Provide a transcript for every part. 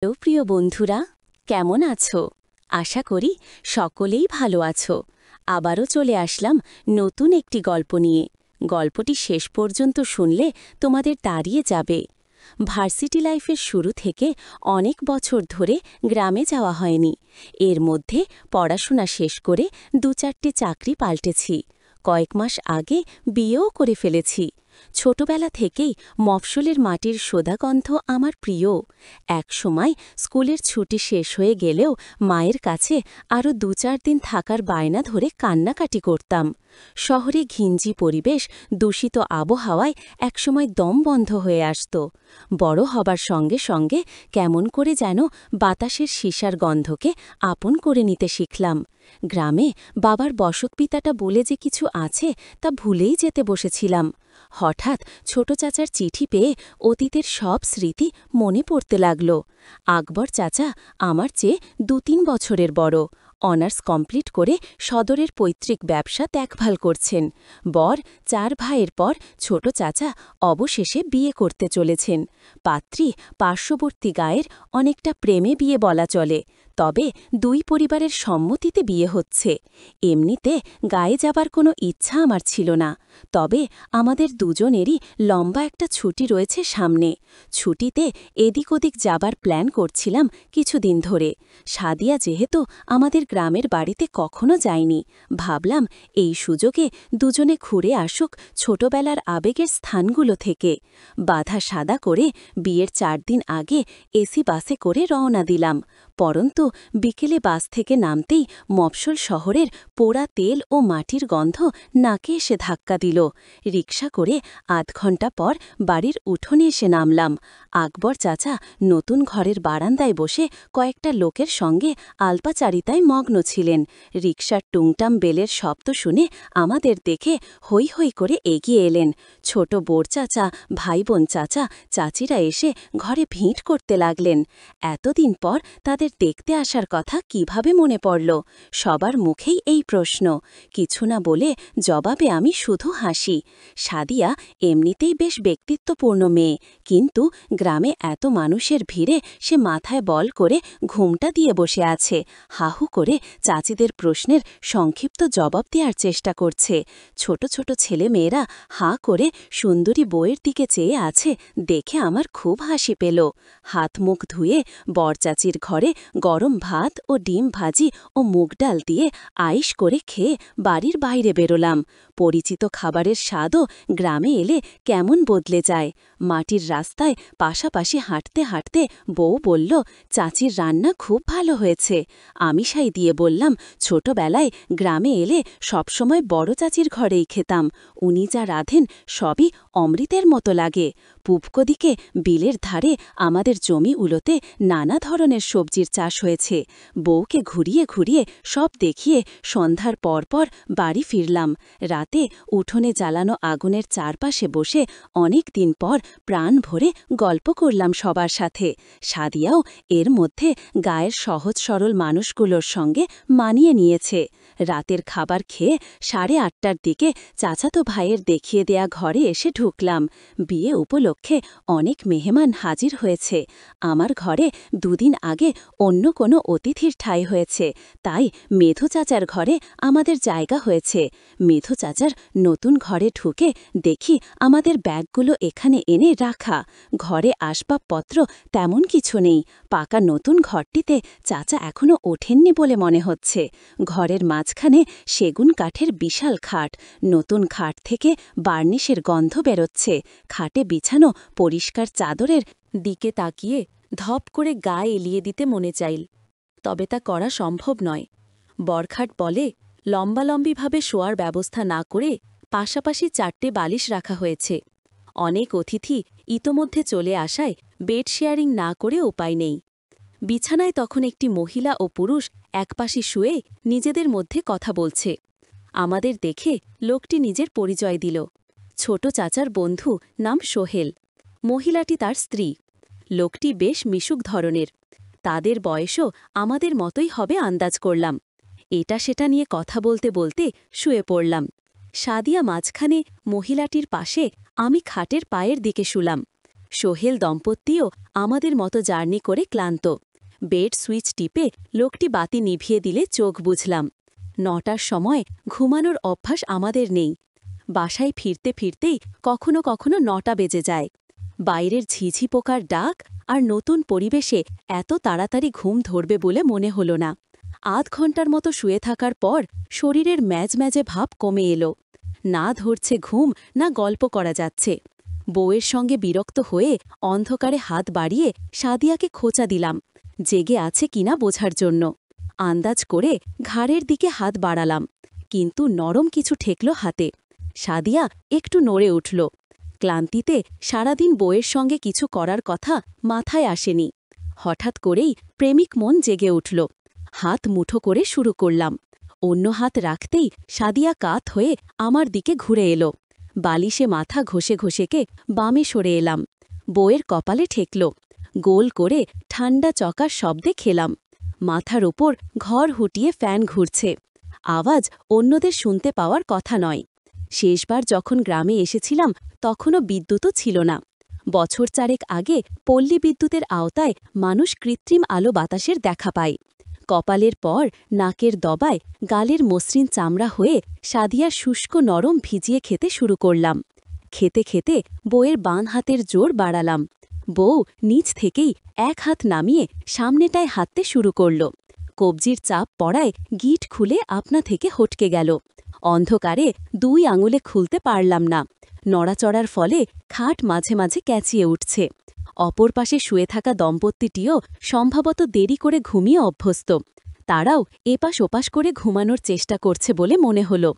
Hello প্রিয় বন্ধুরা, কেমন আছো? আশা করি সকলেই ভালো আছো। আবারও চলে আসলাম নতুন একটি গল্প নিয়ে। গল্পটি শেষ পর্যন্ত শুনলে তোমাদের দাঁড়িয়ে যাবে। ভার্সিটি লাইফের শুরু থেকে অনেক বছর ধরে গ্রামে যাওয়া হয়নি। এর মধ্যে পড়াশোনা শেষ করে ২-৪টে চাকরি পাল্টেছি। কয়েক মাস আগে বিয়েও করে ফেলেছি। ছোটবেলা থেকেই মফস্বলের মাটির সোঁদাগন্ধ আমার প্রিয়। একসময় স্কুলের ছুটি শেষ হয়ে গেলেও মায়ের কাছে আরও ২-৪ দিন থাকার বায়না ধরে কান্নাকাটি করতাম। শহরে ঘিঞ্জি পরিবেশ, দূষিত আবহাওয়ায় একসময় দম বন্ধ হয়ে আসত। বড় হবার সঙ্গে সঙ্গে কেমন করে যেন বাতাসের সীসার গন্ধকে আপন করে নিতে শিখলাম। গ্রামে বাবার বসতপিতাটা বলে যে কিছু আছে তা ভুলেই যেতে বসেছিলাম। হঠাৎ ছোট চাচার চিঠি পেয়ে অতীতের সব স্মৃতি মনে পড়তে লাগল। আকবর চাচা আমার চেয়ে ২-৩ বছরের বড়। অনার্স কমপ্লিট করে সদরের পৈতৃক ব্যবসা দেখভাল করছেন। বর ৪ ভাইয়ের পর ছোট চাচা অবশেষে বিয়ে করতে চলেছেন। পাত্রী পার্শ্ববর্তী গায়ের, অনেকটা প্রেমে বিয়ে বলা চলে। তবে দুই পরিবারের সম্মতিতে বিয়ে হচ্ছে। এমনিতে গায়ে যাবার কোনো ইচ্ছা আমার ছিল না। তবে আমাদের দুজনেরই লম্বা একটা ছুটি রয়েছে সামনে। ছুটিতে এদিক ওদিক যাবার প্ল্যান করছিলাম কিছুদিন ধরে। সাদিয়া যেহেতু আমাদের গ্রামের বাড়িতে কখনো যায়নি, ভাবলাম এই সুযোগে দুজনে ঘুরে আসুক ছোটবেলার আবেগের স্থানগুলো থেকে। বাধা সাদা করে বিয়ের ৪ দিন আগে এসি বাসে করে রওনা দিলাম। পরন্তু বিকেলে বাস থেকে নামতেই মফস্বল শহরের পোড়া তেল ও মাটির গন্ধ নাকে এসে ধাক্কা দিল। রিকশা করে আধ ঘণ্টা পর বাড়ির উঠোনে এসে নামলাম। আকবর চাচা নতুন ঘরের বারান্দায় বসে কয়েকটা লোকের সঙ্গে আলপাচারিতায় মগ্ন ছিলেন। রিকশার টুংটাম বেলের শব্দ শুনে আমাদের দেখে হৈ হৈ করে এগিয়ে এলেন। ছোট বোর চাচা, ভাই বোন চাচা, চাচিরা এসে ঘরে ভিঁট করতে লাগলেন। এতদিন পর তাদের দেখতে আসার কথা কিভাবে মনে পড়ল? সবার মুখেই এই প্রশ্ন। কিছু না বলে জবাবে আমি শুধু হাসি। সাদিয়া এমনিতেই বেশ ব্যক্তিত্বপূর্ণ মেয়ে, কিন্তু গ্রামে এত মানুষের ভিড়ে সে মাথায় বল করে ঘুমটা দিয়ে বসে আছে। হাহু করে চাচিদের প্রশ্নের সংক্ষিপ্ত জবাব দেওয়ার চেষ্টা করছে। ছোট ছোট ছেলে মেয়েরা হাঁ করে সুন্দরী বউয়ের দিকে চেয়ে আছে দেখে আমার খুব হাসি পেল। হাত মুখ ধুয়ে বরচাচির ঘরে গরম ভাত ও ডিম ভাজি ও মুগ ডাল দিয়ে আইশ করে খেয়ে বাড়ির বাইরে বেরোলাম। পরিচিত খাবারের স্বাদও গ্রামে এলে কেমন বদলে যায়। মাটির রাস্তায় পাশাপাশি হাঁটতে হাঁটতে বউ বলল, চাচির রান্না খুব ভালো হয়েছে। আমি সাই দিয়ে বললাম, ছোটবেলায় গ্রামে এলে সবসময় বড় চাচির ঘরেই খেতাম। উনি যা রাঁধেন সবই অমৃতের মতো লাগে। পূবকদিকে বিলের ধারে আমাদের জমি উলোতে নানা ধরনের সবজির চাষ হয়েছে। বউকে ঘুরিয়ে ঘুরিয়ে সব দেখিয়ে সন্ধ্যার পরপর বাড়ি ফিরলাম। রাতে উঠোনে জ্বালানো আগুনের চারপাশে বসে অনেক দিন পর প্রাণ ভরে গল্প করলাম সবার সাথে। সাদিয়াও এর মধ্যে গায়ের সহজ সরল মানুষগুলোর সঙ্গে মানিয়ে নিয়েছে। রাতের খাবার খেয়ে 8:30টার দিকে চাচাতো ভাইয়ের দেখিয়ে দেয়া ঘরে এসে ঢুকলাম। বিয়ে উপলক্ষে অনেক মেহমান হাজির হয়েছে। আমার ঘরে 2 দিন আগে অন্য কোনো অতিথির ঠাঁই হয়েছে, তাই মেধু চাচার ঘরে আমাদের জায়গা হয়েছে। মেধু চাচার নতুন ঘরে ঢুকে দেখি আমাদের ব্যাগগুলো এখানে এনে রাখা। ঘরে আসবাবপত্র তেমন কিছু নেই। পাকা নতুন ঘরটিতে চাচা এখনো ওঠেননি বলে মনে হচ্ছে। ঘরের মাঝখানে সেগুন কাঠের বিশাল খাট। নতুন খাট থেকে বার্নিশের গন্ধ বেরোচ্ছে। খাটে বিছানো পরিষ্কার চাদরের দিকে তাকিয়ে ধপ করে গায়ে এলিয়ে দিতে মনে চাইল, তবে তা করা সম্ভব নয়। বরখাট বলে লম্বালম্বিভাবে শোয়ার ব্যবস্থা না করে পাশাপাশি 4টে বালিশ রাখা হয়েছে। অনেক অতিথি ইতোমধ্যে চলে আসায় বেড শেয়ারিং না করে উপায় নেই। বিছানায় তখন একটি মহিলা ও পুরুষ একপাশে শুয়ে নিজেদের মধ্যে কথা বলছে। আমাদের দেখে লোকটি নিজের পরিচয় দিল। ছোট চাচার বন্ধু, নাম সোহেল। মহিলাটি তার স্ত্রী। লোকটি বেশ মিশুক ধরনের। তাদের বয়সও আমাদের মতোই হবে আন্দাজ করলাম। এটা সেটা নিয়ে কথা বলতে বলতে শুয়ে পড়লাম। সাদিয়া মাঝখানে, মহিলাটির পাশে, আমি খাটের পায়ের দিকে শুলাম। সোহেল দম্পতিও আমাদের মতো জার্নি করে ক্লান্ত। বেড সুইচ টিপে লোকটি বাতি নিভিয়ে দিলে চোখ বুঝলাম। ৯টার সময় ঘুমানোর অভ্যাস আমাদের নেই। বাসায় ফিরতে ফিরতেই কখনো কখনো ৯টা বেজে যায়। বাইরের ঝিঝি পোকার ডাক আর নতুন পরিবেশে এত তাড়াতাড়ি ঘুম ধরবে বলে মনে হলো না। আধ ঘন্টার মতো শুয়ে থাকার পর শরীরের ম্যাজম্যাজে ভাব কমে এলো। না ধরছে ঘুম, না গল্প করা যাচ্ছে। বউয়ের সঙ্গে বিরক্ত হয়ে অন্ধকারে হাত বাড়িয়ে সাদিয়াকে খোঁচা দিলাম, জেগে আছে কিনা বোঝার জন্য। আন্দাজ করে ঘাড়ের দিকে হাত বাড়ালাম, কিন্তু নরম কিছু ঠেকল হাতে। সাদিয়া একটু নড়ে উঠল। ক্লান্তিতে সারাদিন বউয়ের সঙ্গে কিছু করার কথা মাথায় আসেনি। হঠাৎ করেই প্রেমিক মন জেগে উঠল। হাত মুঠো করে শুরু করলাম। অন্য হাত রাখতেই সাদিয়া কাত হয়ে আমার দিকে ঘুরে এলো। বালিশে মাথা ঘষে ঘষেকে বামে সরে এলাম। বউয়ের কপালে ঠেকল। গোল করে ঠান্ডা চকার শব্দে খেলাম। মাথার ওপর ঘর হুটিয়ে ফ্যান ঘুরছে। আওয়াজ অন্যদের শুনতে পাওয়ার কথা নয়। শেষবার যখন গ্রামে এসেছিলাম তখনও বিদ্যুৎও ছিল না। বছর চারেক আগে পল্লী বিদ্যুতের আওতায় মানুষ কৃত্রিম আলো বাতাসের দেখা পায়। কপালের পর নাকের দবায় গালের মসৃণ চামড়া হয়ে সাদিয়ার শুষ্ক নরম ভিজিয়ে খেতে শুরু করলাম। খেতে খেতে বউয়ের বাঁ হাতের জোর বাড়ালাম। বউ নিচ থেকেই এক হাত নামিয়ে সামনেটায় হাঁটতে শুরু করল। কবজির চাপ পড়ায় গিট খুলে আপনা থেকে হটকে গেল। অন্ধকারে ২ আঙুলে খুলতে পারলাম না। নড়াচড়ার ফলে খাট মাঝে মাঝে ক্যাঁচিয়ে উঠছে। অপর পাশে শুয়ে থাকা দম্পতিটিও সম্ভবত দেরি করে ঘুমিয়ে অভ্যস্ত। তারাও এপাশ ওপাশ করে ঘুমানোর চেষ্টা করছে বলে মনে হলো।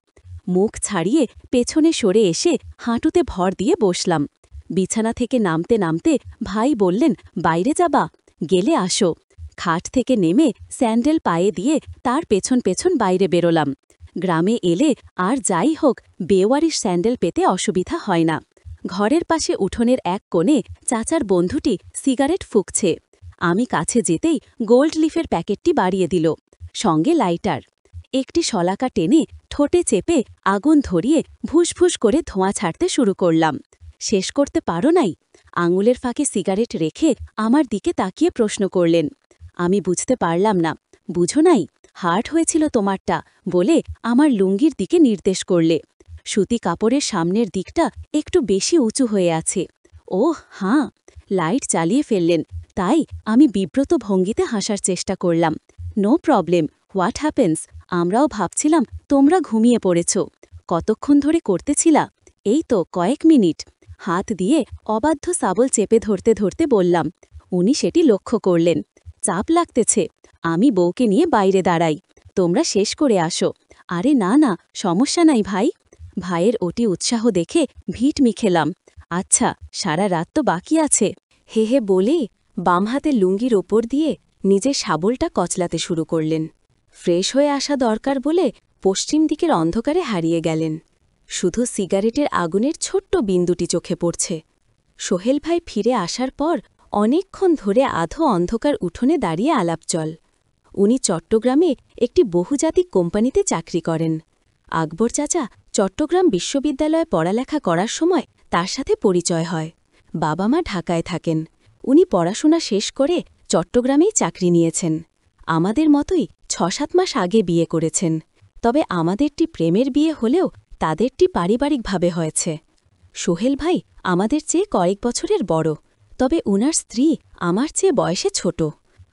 মুখ ছাড়িয়ে পেছনে সরে এসে হাঁটুতে ভর দিয়ে বসলাম। বিছানা থেকে নামতে নামতে ভাই বললেন, বাইরে যাবা? গেলে আসো। খাট থেকে নেমে স্যান্ডেল পায়ে দিয়ে তার পেছন পেছন বাইরে বেরোলাম। গ্রামে এলে আর যাই হোক বেওয়ারিশ স্যান্ডেল পেতে অসুবিধা হয় না। ঘরের পাশে উঠোনের এক কোণে চাচার বন্ধুটি সিগারেট ফুঁকছে। আমি কাছে যেতেই গোল্ড লিফের প্যাকেটটি বাড়িয়ে দিল, সঙ্গে লাইটার। একটি শলাকা টেনে ঠোঁটে চেপে আগুন ধরিয়ে ভুসভুস করে ধোঁয়া ছাড়তে শুরু করলাম। শেষ করতে পারো নাই? আঙুলের ফাঁকে সিগারেট রেখে আমার দিকে তাকিয়ে প্রশ্ন করলেন। আমি বুঝতে পারলাম না। বুঝো নাই? হার্ট হয়েছিল তোমারটা বলে আমার লুঙ্গির দিকে নির্দেশ করলে। সুতি কাপড়ের সামনের দিকটা একটু বেশি উঁচু হয়ে আছে। ওহ হাঁ। লাইট চালিয়ে ফেললেন, তাই আমি বিব্রত ভঙ্গিতে হাসার চেষ্টা করলাম। No problem, what happens? আমরাও ভাবছিলাম তোমরা ঘুমিয়ে পড়েছ। কতক্ষণ ধরে করতেছিলা? এই তো কয়েক মিনিট। হাত দিয়ে অবাধ্য সাবল চেপে ধরতে ধরতে বললাম। উনি সেটি লক্ষ্য করলেন। চাপ লাগতেছে। আমি বউকে নিয়ে বাইরে দাঁড়াই। তোমরা শেষ করে আসো। আরে না না, সমস্যা নাই ভাই। ভাইয়ের অতি উৎসাহ দেখে ভিট মিখেলাম। আচ্ছা, সারা রাত তো বাকি আছে। হে হে বলে বাম হাতে লুঙ্গির ওপর দিয়ে নিজের শাবলটা কচলাতে শুরু করলেন। ফ্রেশ হয়ে আসা দরকার বলে পশ্চিম দিকের অন্ধকারে হারিয়ে গেলেন। শুধু সিগারেটের আগুনের ছোট্ট বিন্দুটি চোখে পড়ছে। সোহেল ভাই ফিরে আসার পর অনেকক্ষণ ধরে আধো অন্ধকার উঠোনে দাঁড়িয়ে আলাপচল। উনি চট্টগ্রামে একটি বহুজাতিক কোম্পানিতে চাকরি করেন। আকবর চাচা চট্টগ্রাম বিশ্ববিদ্যালয়ে পড়ালেখা করার সময় তার সাথে পরিচয় হয়। বাবা মা ঢাকায় থাকেন। উনি পড়াশোনা শেষ করে চট্টগ্রামেই চাকরি নিয়েছেন। আমাদের মতোই ৬-৭ মাস আগে বিয়ে করেছেন। তবে আমাদেরটি প্রেমের বিয়ে হলেও তাদেরটি পারিবারিকভাবে হয়েছে। সোহেল ভাই আমাদের চেয়ে কয়েক বছরের বড়, তবে উনার স্ত্রী আমার চেয়ে বয়সে ছোট।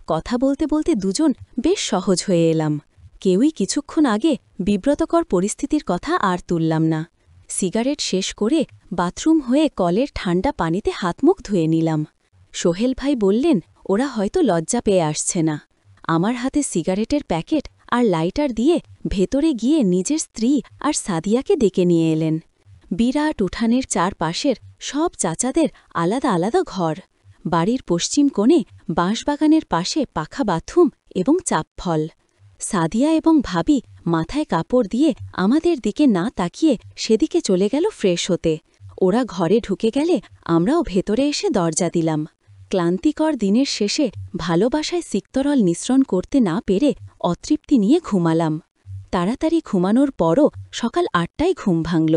কথা বলতে বলতে দুজন বেশ সহজ হয়ে এলাম। কেউই কিছুক্ষণ আগে বিব্রতকর পরিস্থিতির কথা আর তুললাম না। সিগারেট শেষ করে বাথরুম হয়ে কলের ঠান্ডা পানিতে হাতমুখ ধুয়ে নিলাম। সোহেল ভাই বললেন, ওরা হয়তো লজ্জা পেয়ে আসছে না। আমার হাতে সিগারেটের প্যাকেট আর লাইটার দিয়ে ভেতরে গিয়ে নিজের স্ত্রী আর সাদিয়াকে ডেকে নিয়ে এলেন। বিরাট উঠানের চারপাশের সব চাচাদের আলাদা আলাদা ঘর। বাড়ির পশ্চিম কোণে বাঁশবাগানের পাশে পাখা বাথরুম এবং চাপফল। সাদিয়া এবং ভাবি মাথায় কাপড় দিয়ে আমাদের দিকে না তাকিয়ে সেদিকে চলে গেল ফ্রেশ হতে। ওরা ঘরে ঢুকে গেলে আমরাও ভেতরে এসে দরজা দিলাম। ক্লান্তিকর দিনের শেষে ভালোবাসায় সিক্তরল নিঃসরণ করতে না পেরে অতৃপ্তি নিয়ে ঘুমালাম। তাড়াতাড়ি ঘুমানোর পরও সকাল ৮টায় ঘুম ভাঙল।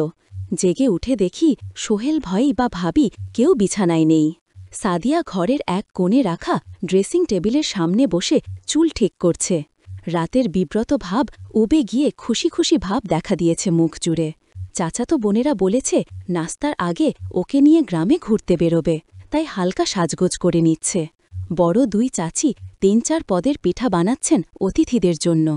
জেগে উঠে দেখি সোহেল ভাই বা ভাবি কেউ বিছানায় নেই। সাদিয়া ঘরের এক কোণে রাখা ড্রেসিং টেবিলের সামনে বসে চুল ঠিক করছে। রাতের বিব্রত ভাব উবে গিয়ে খুশি খুশি ভাব দেখা দিয়েছে মুখ জুড়ে। চাচাতো বোনেরা বলেছে নাস্তার আগে ওকে নিয়ে গ্রামে ঘুরতে বেরোবে, তাই হালকা সাজগোজ করে নিচ্ছে। বড় দুই চাচি ৩-৪ পদের পিঠা বানাচ্ছেন অতিথিদের জন্য।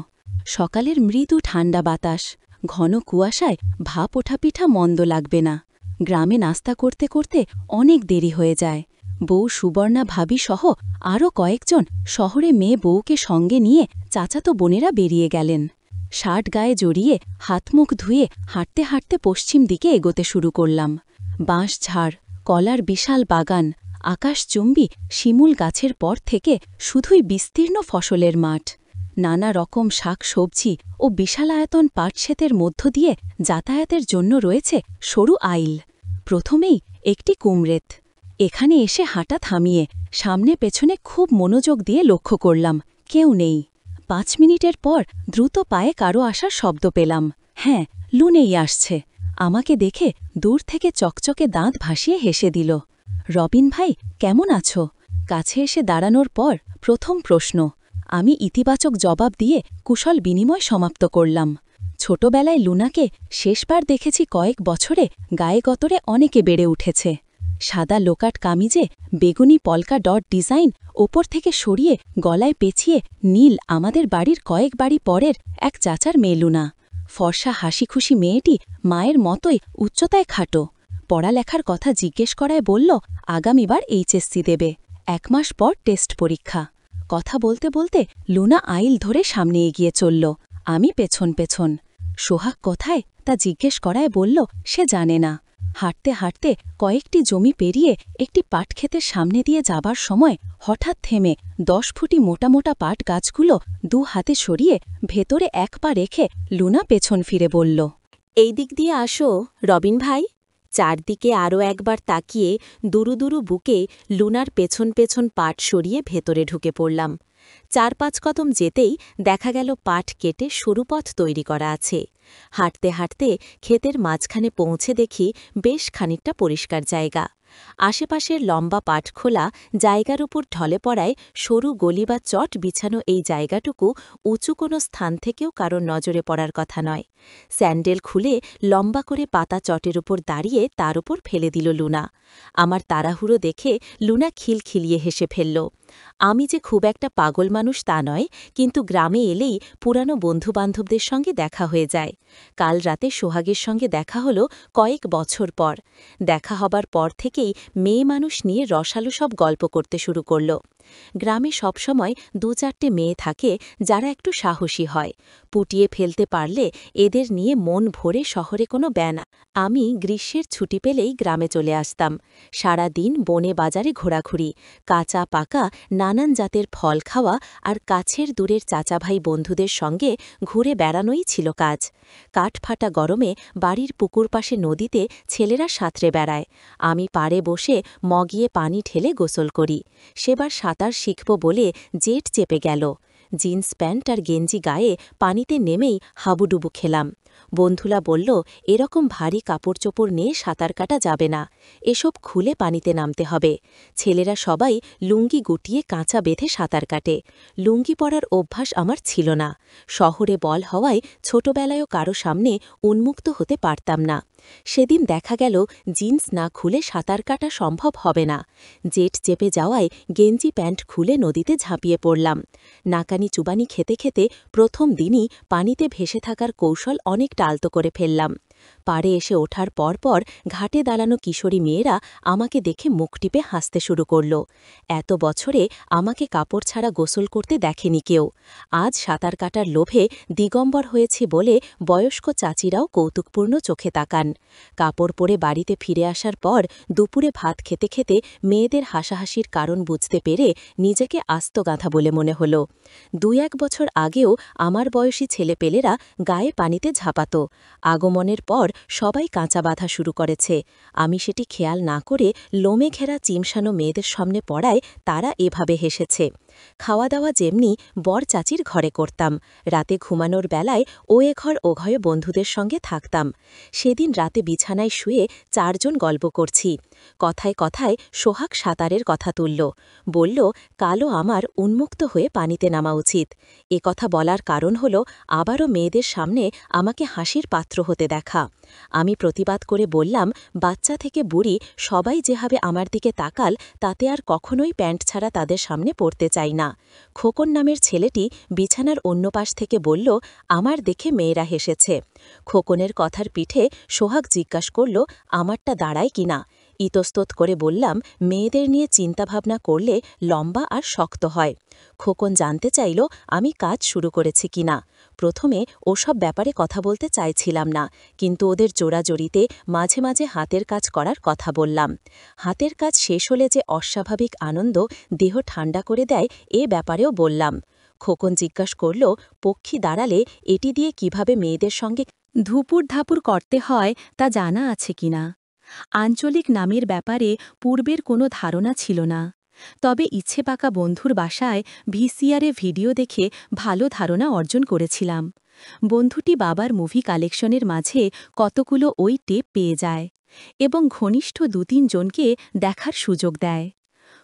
সকালের মৃদু ঠান্ডা বাতাস, ঘন কুয়াশায় ভাপ ওঠা পিঠা মন্দ লাগবে না। গ্রামে নাস্তা করতে করতে অনেক দেরি হয়ে যায়। বউ সুবর্ণা ভাবি সহ আরও কয়েকজন শহরে মেয়ে বউকে সঙ্গে নিয়ে চাচাতো বোনেরা বেরিয়ে গেলেন। শার্ট গায়ে জড়িয়ে হাতমুখ ধুয়ে হাঁটতে হাঁটতে পশ্চিম দিকে এগোতে শুরু করলাম। বাঁশঝাড়, কলার বিশাল বাগান, আকাশচুম্বী শিমুল গাছের পর থেকে শুধুই বিস্তীর্ণ ফসলের মাঠ। নানা রকম শাক সবজি ও বিশালায়তন পাটক্ষেতের মধ্য দিয়ে যাতায়াতের জন্য রয়েছে সরু আইল। প্রথমেই একটি কুমড়েত। এখানে এসে হাঁটা থামিয়ে সামনে পেছনে খুব মনোযোগ দিয়ে লক্ষ্য করলাম, কেউ নেই। ৫ মিনিটের পর দ্রুত পায়ে কারো আসার শব্দ পেলাম। হ্যাঁ, লুনেই আসছে। আমাকে দেখে দূর থেকে চকচকে দাঁত ভাসিয়ে হেসে দিল। রবিন ভাই, কেমন আছো? কাছে এসে দাঁড়ানোর পর প্রথম প্রশ্ন। আমি ইতিবাচক জবাব দিয়ে কুশল বিনিময় সমাপ্ত করলাম। ছোটবেলায় লুনাকে শেষবার দেখেছি কয়েক বছরে গায়ে গতরে অনেকে বেড়ে উঠেছে। সাদা লোকাট কামিজে বেগুনি পলকা ডট ডিজাইন ওপর থেকে সরিয়ে গলায় পেঁচিয়ে নীল আমাদের বাড়ির কয়েক বাড়ি পরের এক চাচার মেয়ে লুনা। ফর্সা হাসিখুশি মেয়েটি মায়ের মতোই উচ্চতায় খাটো। পড়ালেখার কথা জিজ্ঞেস করায় বলল আগামীবার এইচএসসি দেবে, ১ মাস পর টেস্ট পরীক্ষা। কথা বলতে বলতে লুনা আইল ধরে সামনে এগিয়ে চলল, আমি পেছন পেছন। সোহাগ কোথায় তা জিজ্ঞেস করায় বলল সে জানে না। হাঁটতে হাঁটতে কয়েকটি জমি পেরিয়ে একটি পাটক্ষেতের সামনে দিয়ে যাবার সময় হঠাৎ থেমে ১০ ফুটি মোটা মোটা পাট গাছগুলো ২ হাতে সরিয়ে ভেতরে ১ পা রেখে লুনা পেছন ফিরে বলল, এই দিক দিয়ে আসো রবিন ভাই। চারদিকে আরও একবার তাকিয়ে দুরু দুরু বুকে লুনার পেছন পেছন পাট সরিয়ে ভেতরে ঢুকে পড়লাম। ৪-৫ কদম যেতেই দেখা গেল পাট কেটে সরু পথ তৈরি করা আছে। হাঁটতে হাঁটতে ক্ষেতের মাঝখানে পৌঁছে দেখি বেশ খানিকটা পরিষ্কার জায়গা। আশেপাশের লম্বা পাট খোলা জায়গার উপর ঢলে পড়ায় সরু গলি বা চট বিছানো এই জায়গাটুকু উঁচু কোনো স্থান থেকেও কারোর নজরে পড়ার কথা নয়। স্যান্ডেল খুলে লম্বা করে পাতা চটের উপর দাঁড়িয়ে তার উপর ফেলে দিল লুনা। আমার তাড়াহুড়ো দেখে লুনা খিলখিলিয়ে হেসে ফেলল। আমি যে খুব একটা পাগল মানুষ তা নয়, কিন্তু গ্রামে এলেই পুরানো বন্ধুবান্ধবদের সঙ্গে দেখা হয়ে যায়। কাল রাতে সোহাগের সঙ্গে দেখা হলো কয়েক বছর পর। দেখা হবার পর থেকেই মেয়ে মানুষ নিয়ে রসালো সব গল্প করতে শুরু করল। গ্রামে সবসময় ২-৪টে মেয়ে থাকে যারা একটু সাহসী হয়। পুটিয়ে ফেলতে পারলে এদের নিয়ে মন ভরে শহরে কোনো ব্যানা। আমি গ্রীষ্মের ছুটি পেলেই গ্রামে চলে আসতাম। সারা দিন বনে বাজারে ঘোরাঘুরি, কাঁচা পাকা নানান জাতের ফল খাওয়া আর কাছের দূরের চাচাভাই বন্ধুদের সঙ্গে ঘুরে বেড়ানোই ছিল কাজ। কাঠফাটা গরমে বাড়ির পুকুর পাশে নদীতে ছেলেরা সাঁতরে বেড়ায়। আমি পাড়ে বসে মগিয়ে পানি ঢেলে গোসল করি। সেবার সাঁতার শিখব বলে জেট চেপে গেল। জিন্স প্যান্ট আর গেঞ্জি গায়ে পানিতে নেমেই হাবুডুবু খেলাম। বন্ধুলা বলল, এরকম ভারী কাপড় চোপড় নিয়ে সাঁতার কাটা যাবে না, এসব খুলে পানিতে নামতে হবে। ছেলেরা সবাই লুঙ্গি গুটিয়ে কাঁচা বেঁধে সাঁতার কাটে। লুঙ্গি পরার অভ্যাস আমার ছিল না। শহরে বল হওয়ায় ছোটবেলায়ও কারো সামনে উন্মুক্ত হতে পারতাম না। সেদিন দেখা গেল জিন্স না খুলে সাঁতার কাটা সম্ভব হবে না। জেট চেপে যাওয়ায় গেঞ্জি প্যান্ট খুলে নদীতে ঝাঁপিয়ে পড়লাম। নাকানি চুবানি খেতে খেতে প্রথম দিনই পানিতে ভেসে থাকার কৌশল অনেকটা আলতো করে ফেললাম। পাড়ে এসে ওঠার পরপর ঘাটে দাঁড়ানো কিশোরী মেয়েরা আমাকে দেখে মুখ টিপে হাসতে শুরু করল। এত বছরে আমাকে কাপড় ছাড়া গোসল করতে দেখেনি কেউ। আজ সাঁতার কাটার লোভে দিগম্বর হয়েছি বলে বয়স্ক চাচিরাও কৌতুকপূর্ণ চোখে তাকান। কাপড় পরে বাড়িতে ফিরে আসার পর দুপুরে ভাত খেতে খেতে মেয়েদের হাসাহাসির কারণ বুঝতে পেরে নিজেকে আস্তগাঁথা বলে মনে হল। ২-১ বছর আগেও আমার বয়সী ছেলেপেলেরা গায়ে পানিতে ঝাঁপাত। আগমনের পর সবাই কাঁচা বাঁধা শুরু করেছে। আমি সেটি খেয়াল না করে লোমে ঘেরা চিমসানো মেয়েদের সামনে পড়ায় তারা এভাবে হেসেছে। খাওয়া দাওয়া যেমনি বর চাচির ঘরে করতাম, রাতে ঘুমানোর বেলায় ও এ ঘর ও ঘরে বন্ধুদের সঙ্গে থাকতাম। সেদিন রাতে বিছানায় শুয়ে 4 জন গল্প করছি। কথায় কথায় সোহাগ সাঁতারের কথা তুলল, বলল কালও আমার উন্মুক্ত হয়ে পানিতে নামা উচিত। এ কথা বলার কারণ হল আবারও মেয়েদের সামনে আমাকে হাসির পাত্র হতে দেখা। আমি প্রতিবাদ করে বললাম, বাচ্চা থেকে বুড়ি সবাই যেভাবে আমার দিকে তাকাল তাতে আর কখনোই প্যান্ট ছাড়া তাদের সামনে পড়তে চাই না। খোকন নামের ছেলেটি বিছানার অন্য পাশ থেকে বলল, আমার দেখে মেয়েরা হেসেছে। খোকনের কথার পিঠে সোহাগ জিজ্ঞাসা করল, আমারটা দাঁড়ায় কিনা। ইতস্তত করে বললাম, মেয়েদের নিয়ে চিন্তাভাবনা করলে লম্বা আর শক্ত হয়। খোকন জানতে চাইল আমি কাজ শুরু করেছি কিনা। প্রথমে ওসব ব্যাপারে কথা বলতে চাইছিলাম না, কিন্তু ওদের জোড়াজড়িতে মাঝে মাঝে হাতের কাজ করার কথা বললাম। হাতের কাজ শেষ হলে যে অস্বাভাবিক আনন্দ দেহ ঠান্ডা করে দেয় এ ব্যাপারেও বললাম। খোকন জিজ্ঞাসা করল, পক্ষী দাঁড়ালে এটি দিয়ে কিভাবে মেয়েদের সঙ্গে ধুপুর ধাপুর করতে হয় তা জানা আছে কিনা। আঞ্চলিক নামের ব্যাপারে পূর্বের কোনো ধারণা ছিল না, তবে ইচ্ছে পাকা বন্ধুর বাসায় ভিসিআরে ভিডিও দেখে ভালো ধারণা অর্জন করেছিলাম। বন্ধুটি বাবার মুভি কালেকশনের মাঝে কতগুলো ওই টেপ পেয়ে যায় এবং ঘনিষ্ঠ 2-3 জনকে দেখার সুযোগ দেয়।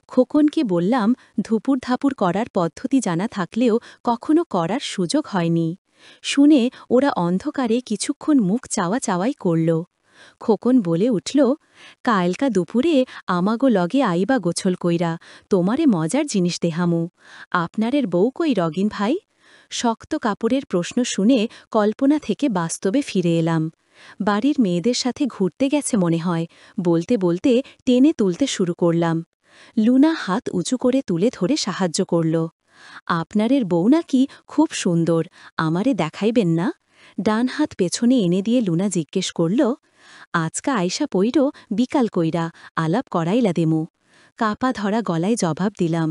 খোকনকে বললাম, ধুপুর ধাপুর করার পদ্ধতি জানা থাকলেও কখনো করার সুযোগ হয়নি। শুনে ওরা অন্ধকারে কিছুক্ষণ মুখ চাওয়াই করল। খোকন বলে উঠল, কালকা দুপুরে আমাগো লগে আইবা গোছল কইরা, তোমারে মজার জিনিস দেহামু। আপনারের বউ কই রগিন ভাই। শক্ত কাপড়ের প্রশ্ন শুনে কল্পনা থেকে বাস্তবে ফিরে এলাম। বাড়ির মেয়েদের সাথে ঘুরতে গেছে মনে হয়, বলতে বলতে টেনে তুলতে শুরু করলাম। লুনা হাত উঁচু করে তুলে ধরে সাহায্য করল। আপনারের বউ নাকি খুব সুন্দর, আমারে দেখাইবেন না। ডান হাত পেছনে এনে দিয়ে লুনা জিজ্ঞেস করল, আজকা আয়সা পইরো বিকাল কইরা, আলাপ করাইলা দেমু। কাপা ধরা গলায় জবাব দিলাম,